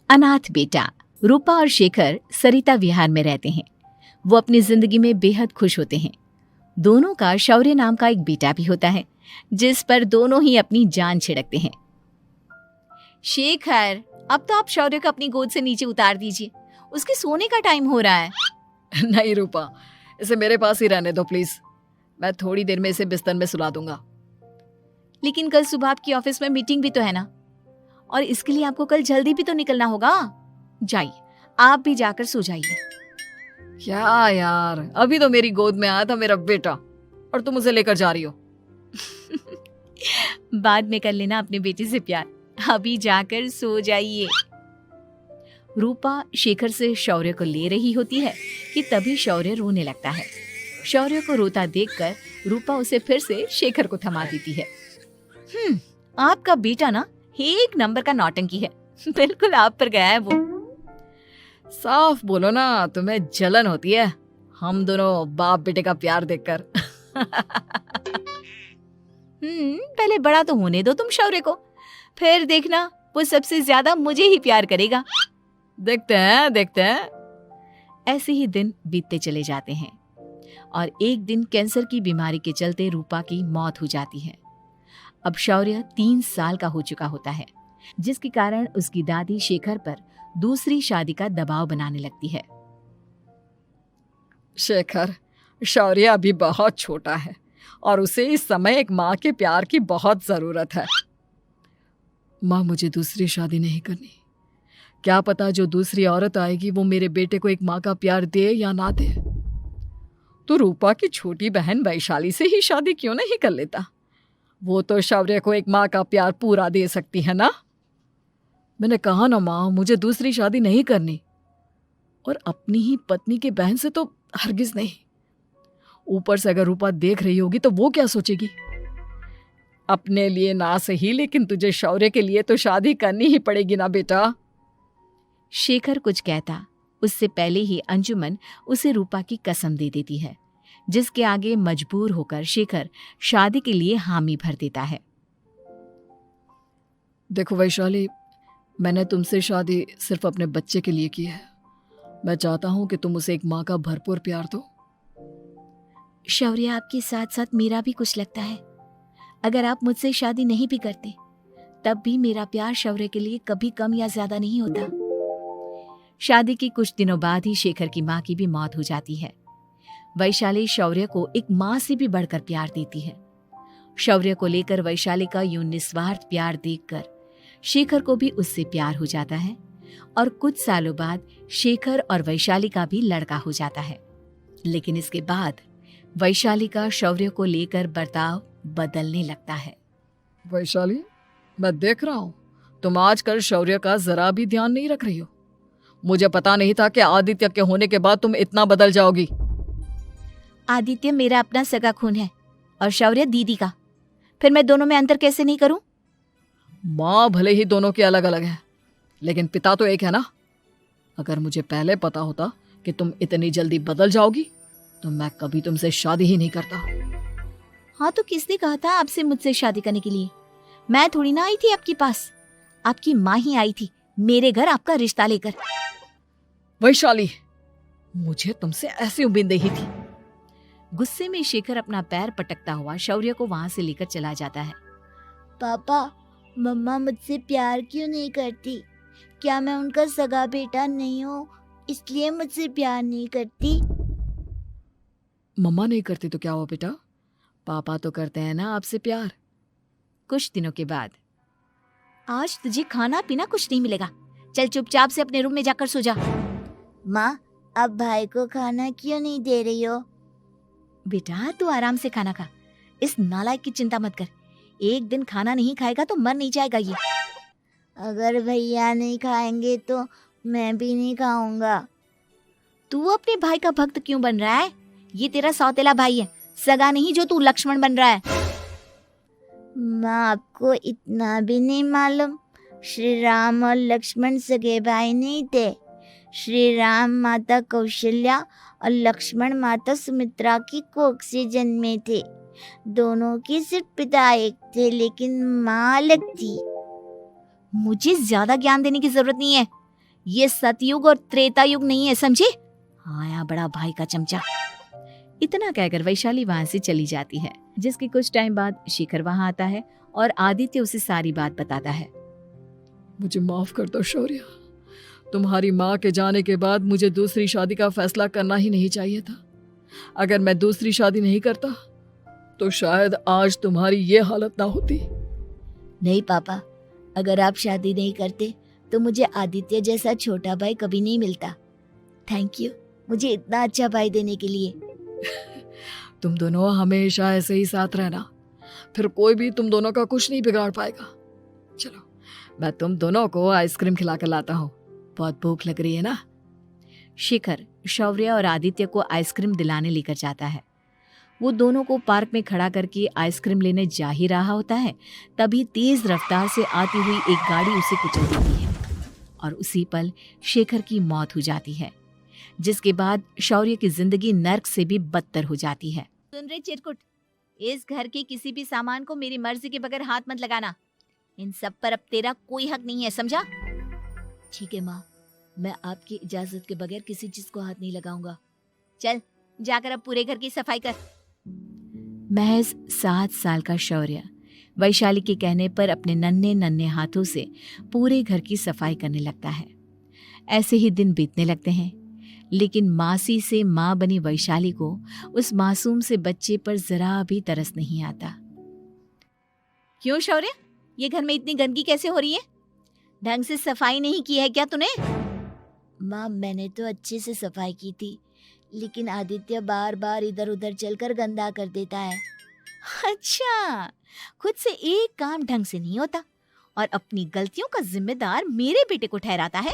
अनाथ बेटा। रूपा और शेखर सरिता विहार में रहते हैं। वो अपनी जिंदगी में बेहद खुश होते हैं। दोनों का शौर्य नाम का एक बेटा भी होता है, जिस पर दोनों ही अपनी जान छिड़कते हैं। शेखर, अब तो आप शौर्य को अपनी गोद से नीचे उतार दीजिए, उसके सोने का टाइम हो रहा है। नहीं रूपा, इसे मेरे पास ही रहने दो प्लीज। मैं थोड़ी देर में इसे बिस्तर में सुला दूंगा। लेकिन कल सुबह आपकी ऑफिस में मीटिंग भी तो है ना, और इसके लिए आपको कल जल्दी भी तो निकलना होगा। जाइए, आप भी जाकर सो जाइए। क्या यार, अभी तो मेरी गोद में आया था मेरा बेटा और तुम उसे लेकर जा रही हो। बाद में कर लेना अपने बेटे से प्यार, अभी जाकर सो जाइए। रूपा शेखर से शौर्य को ले रही होती है कि तभी शौर्य रोने लगता है। शौर्य को रोता देखकर रूपा उसे फिर से शेखर को थमा देती है। आपका बेटा ना एक नंबर का नौटंकी है, बिल्कुल आप पर गया है वो। साफ बोलो ना, तुम्हें जलन होती है हम दोनों बाप बेटे का प्यार देखकर। पहले बड़ा तो होने दो तुम शौर्य को, फिर देखना वो सबसे ज्यादा मुझे ही प्यार करेगा। देखते हैं। ऐसे ही दिन बीतते चले जाते हैं और एक दिन कैंसर की बीमारी के चलते रूपा की मौत हो जाती है। अब शौर्य 3 साल का हो चुका होता है, जिसके कारण उसकी दादी शेखर पर दूसरी शादी का दबाव बनाने लगती है। शेखर, शौर्य अभी बहुत छोटा है और उसे इस समय एक माँ के प्यार की बहुत जरूरत है। माँ, मुझे दूसरी शादी नहीं करनी। क्या पता जो दूसरी औरत आएगी वो मेरे बेटे को एक माँ का प्यार दे या ना दे। तो रूपा की छोटी बहन वैशाली से ही शादी क्यों नहीं कर लेता? वो तो शौर्य को एक माँ का प्यार पूरा दे सकती है ना। मैंने कहा ना माँ, मुझे दूसरी शादी नहीं करनी, और अपनी ही पत्नी की बहन से तो हरगिज नहीं। ऊपर से अगर रूपा देख रही होगी तो वो क्या सोचेगी? अपने लिए ना सही, लेकिन तुझे शौर्य के लिए तो शादी करनी ही पड़ेगी ना बेटा। शेखर कुछ कहता उससे पहले ही अंजुमन उसे रूपा की कसम दे देती है, जिसके आगे मजबूर होकर शेखर शादी के लिए हामी भर देता है। देखो वैशाली, मैंने तुमसे शादी सिर्फ अपने बच्चे के लिए की है। मैं चाहता हूं कि तुम उसे एक माँ का भरपूर प्यार दो। शौर्य, आपके साथ साथ मेरा भी कुछ लगता है। अगर आप मुझसे शादी नहीं भी करते तब भी मेरा प्यार शौर्य के लिए कभी कम या ज्यादा नहीं होता। शादी के कुछ दिनों बाद ही शेखर की माँ की भी मौत हो जाती है। वैशाली शौर्य को एक माँ से भी बढ़कर प्यार देती है। शौर्य को लेकर वैशाली का यूं निस्वार्थ प्यार देखकर शेखर को भी उससे प्यार हो जाता है और कुछ सालों बाद शेखर और वैशाली का भी लड़का हो जाता है। लेकिन इसके बाद वैशाली का शौर्य को लेकर बर्ताव बदलने लगता है। वैशाली, मैं देख रहा हूं तुम आजकल शौर्य का जरा भी ध्यान नहीं रख रही हो। मुझे पता नहीं था कि आदित्य के होने के बाद तुम इतना बदल जाओगी। आदित्य मेरा अपना सगा खून है और शौर्य दीदी का, फिर मैं दोनों में अंतर कैसे नहीं करूं? माँ भले ही दोनों की अलग अलग है, लेकिन पिता तो एक है ना। अगर मुझे पहले पता होता कि तुम इतनी जल्दी बदल जाओगी तो मैं कभी तुमसे शादी ही नहीं करता। हाँ, तो किसने कहा था आपसे मुझसे शादी करने के लिए? मैं थोड़ी ना आई थी आपके पास, आपकी माँ ही आई थी मेरे घर आपका रिश्ता लेकर। वैशाली, मुझे तुमसे ऐसी उम्मीद नहीं थी। गुस्से में शेखर अपना पैर पटकता हुआ शौर्य को वहां से लेकर चला जाता है। पापा, मम्मा मुझसे प्यार क्यों नहीं करती? क्या मैं उनका सगा बेटा नहीं हूँ इसलिए मुझसे प्यार नहीं करती? मम्मा नहीं करती तो क्या हुआ बेटा, पापा तो करते हैं ना आपसे प्यार। कुछ दिनों के बाद, आज तुझे खाना पीना कुछ नहीं मिलेगा, चल चुपचाप से अपने रूम में जाकर सो जा। माँ, अब भाई को खाना क्यों नहीं दे रही हो? बेटा तू आराम से खाना खा, इस नालायक की चिंता मत कर। एक दिन खाना नहीं खाएगा तो मर नहीं जाएगा ये। अगर भैया नहीं खाएंगे तो मैं भी नहीं खाऊंगा। तू अपने भाई का भक्त क्यों बन रहा है? ये तेरा सौतेला भाई है, सगा नहीं जो तू लक्ष्मण बन रहा है। माँ, आपको इतना भी नहीं मालूम? श्री राम और लक्ष्मण सगे भाई नहीं थे। श्री राम माता कौशल्या और लक्ष्मण माता सुमित्रा की कोख से जन्मे थे। दोनों के सिर्फ पिता एक थे, लेकिन माँ अलग थी। मुझे ज्यादा ज्ञान देने की जरूरत नहीं है, ये सतयुग और त्रेता युग नहीं है, समझे? आया बड़ा भाई का चमचा। इतना कहकर वैशाली वहां से चली जाती है। जिसके कुछ टाइम बाद शिखर वहां आता है और आदित्य उसे सारी बात बताता है। मुझे माफ कर दो शौर्य, तुम्हारी माँ के जाने के बाद मुझे दूसरी शादी का फैसला करना ही नहीं चाहिए था। अगर मैं दूसरी शादी नहीं करता तो शायद आज तुम्हारी ये हालत ना होती। नहीं पापा, अगर आप शादी नहीं करते तो मुझे आदित्य जैसा छोटा भाई कभी नहीं मिलता। थैंक यू मुझे इतना अच्छा भाई देने के लिए। तुम दोनों हमेशा ऐसे ही साथ रहना, फिर कोई भी तुम दोनों का कुछ नहीं बिगाड़ पाएगा। चलो मैं तुम दोनों को आइसक्रीम खिला कर लाता हूँ, बहुत भूख लग रही है ना। शिखर शौर्य और आदित्य को आइसक्रीम दिलाने लेकर जाता है। वो दोनों को पार्क में खड़ा करके आइसक्रीम लेने जा ही रहा होता है, तभी तेज रफ्तार से आती हुई एक गाड़ी उसे कुचल देती है और उसी पल शेखर की मौत हो जाती है, जिसके बाद शौर्य की जिंदगी नर्क से भी बदतर हो जाती है। सुन रे चिरकुट, इस घर के किसी भी सामान को मेरी मर्जी के बगैर हाथ मत लगाना। इन सब पर अब तेरा कोई हक नहीं है, समझा? ठीक है माँ, मैं आपकी इजाजत के बगैर किसी चीज को हाथ नहीं लगाऊंगा। चल जाकर अब पूरे घर की सफाई कर। महज 7 साल का शौर्य वैशाली के कहने पर अपने नन्हे नन्हे हाथों से पूरे घर की सफाई करने लगता है। ऐसे ही दिन बीतने लगते हैं, लेकिन मासी से माँ बनी वैशाली को उस मासूम से बच्चे पर जरा भी तरस नहीं आता। क्यों शौर्य, ये घर में इतनी गंदगी कैसे हो रही है? ढंग से सफाई नहीं की है क्या तूने? माँ मैंने तो अच्छे से सफाई की थी, लेकिन आदित्य बार बार इधर उधर चलकर गंदा कर देता है। अच्छा, खुद से एक काम ढंग से नहीं होता और अपनी गलतियों का जिम्मेदार मेरे बेटे को ठहराता है।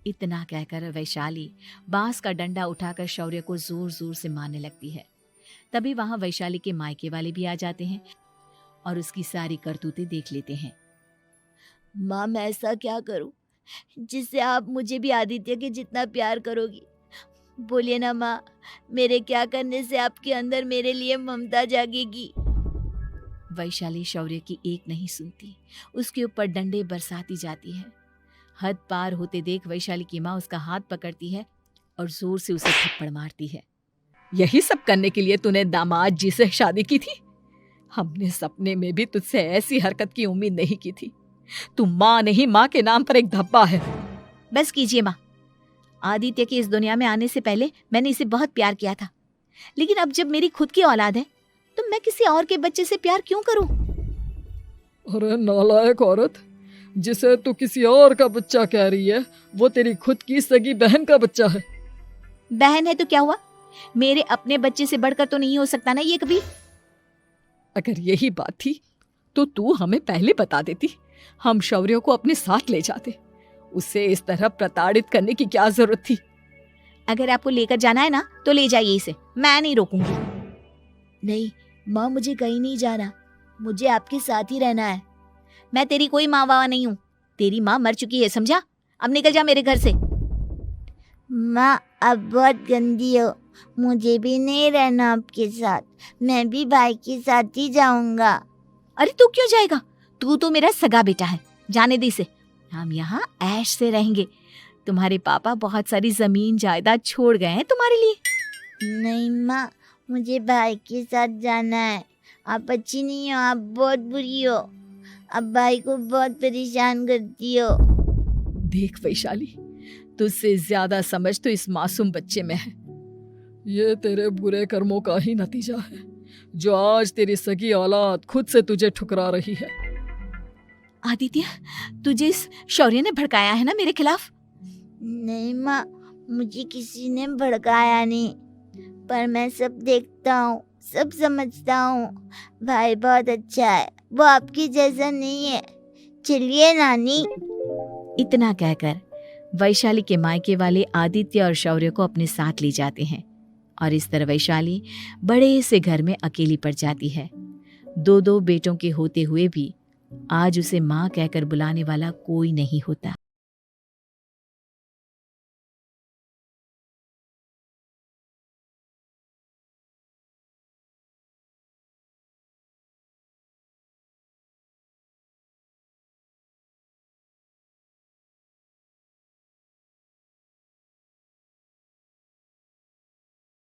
इतना कहकर वैशाली बांस का डंडा उठाकर शौर्य को जोर जोर से मारने लगती है। तभी वहां वैशाली के मायके वाले भी आ जाते हैं और उसकी सारी करतूतें देख लेते हैं। माँ मैं ऐसा क्या करूं जिससे आप मुझे भी आदित्य के जितना प्यार करोगी? बोलिए ना माँ, मेरे क्या करने से आपके अंदर मेरे लिए ममता जागेगी? वैशाली शौर्य की एक नहीं सुनती, उसके ऊपर डंडे बरसाती जाती है। हद पार होते देख वैशाली की माँ उसका हाथ पकड़ती है और जोर से उसे थप्पड़ मारती है। यही सब करने के लिए तूने दामाद जी से शादी की थी? हमने सपने में भी तुझसे ऐसी हरकत की उम्मीद नहीं की थी। तू माँ नहीं, माँ के नाम पर एक धब्बा है। बस कीजिए माँ, आदित्य के इस दुनिया में आने से पहले मैंने इसे बहुत प्यार किया था, लेकिन अब जब मेरी खुद की औलाद है तो मैं किसी और के बच्चे से प्यार क्यों करूं? अरे नालायक औरत, जिसे तू किसी और का बच्चा कह रही है वो तेरी खुद की सगी बहन का बच्चा है। बहन है तो क्या हुआ, मेरे अपने बच्चे से बढ़कर तो नहीं हो सकता ना ये कभी। अगर यही बात थी तो तू हमें पहले बता देती, हम शौर्य को अपने साथ ले जाते। उसे इस तरह प्रताड़ित करने की क्या जरूरत थी? अगर आपको लेकर जाना है ना तो ले जाइए इसे, मैं नहीं रोकूंगी। नहीं माँ, मुझे कहीं नहीं जाना, मुझे आपके साथ ही रहना है। मैं तेरी कोई माँ वावा नहीं हूँ, तेरी माँ मर चुकी है, समझा? अब निकल जा मेरे घर से। माँ आप बहुत गंदी हो, मुझे भी नहीं रहना आपके साथ, मैं भी भाई के साथ ही जाऊंगा। अरे तू क्यों जाएगा, तू तो मेरा सगा बेटा है, जाने दे इसे। हम यहाँ ऐश से रहेंगे, तुम्हारे पापा बहुत सारी जमीन जायदाद छोड़ गए हैं तुम्हारे लिए। नहीं माँ, मुझे भाई के साथ जाना है। आप अच्छी नहीं हो, आप बहुत बुरी हो, आप भाई को बहुत परेशान करती हो। देख वैशाली, तुझसे ज्यादा समझ तो इस मासूम बच्चे में है। ये तेरे बुरे कर्मों का ही नतीजा है जो आज तेरी सगी औलाद खुद से तुझे ठुकरा रही है। आदित्य, तुझे इस शौर्य ने भड़काया है ना मेरे खिलाफ? नहीं माँ, मुझे किसी ने भड़काया नहीं, पर मैं सब देखता हूँ, सब समझता हूँ। भाई बहुत अच्छा है, वो आपकी जैसा नहीं है। चलिए नानी। इतना कहकर वैशाली के मायके वाले आदित्य और शौर्य को अपने साथ ले जाते हैं और इस तरह वैशाली बड़े से घर में अकेली पड़ जाती है। 2 बेटों के होते हुए भी आज उसे माँ कहकर बुलाने वाला कोई नहीं होता।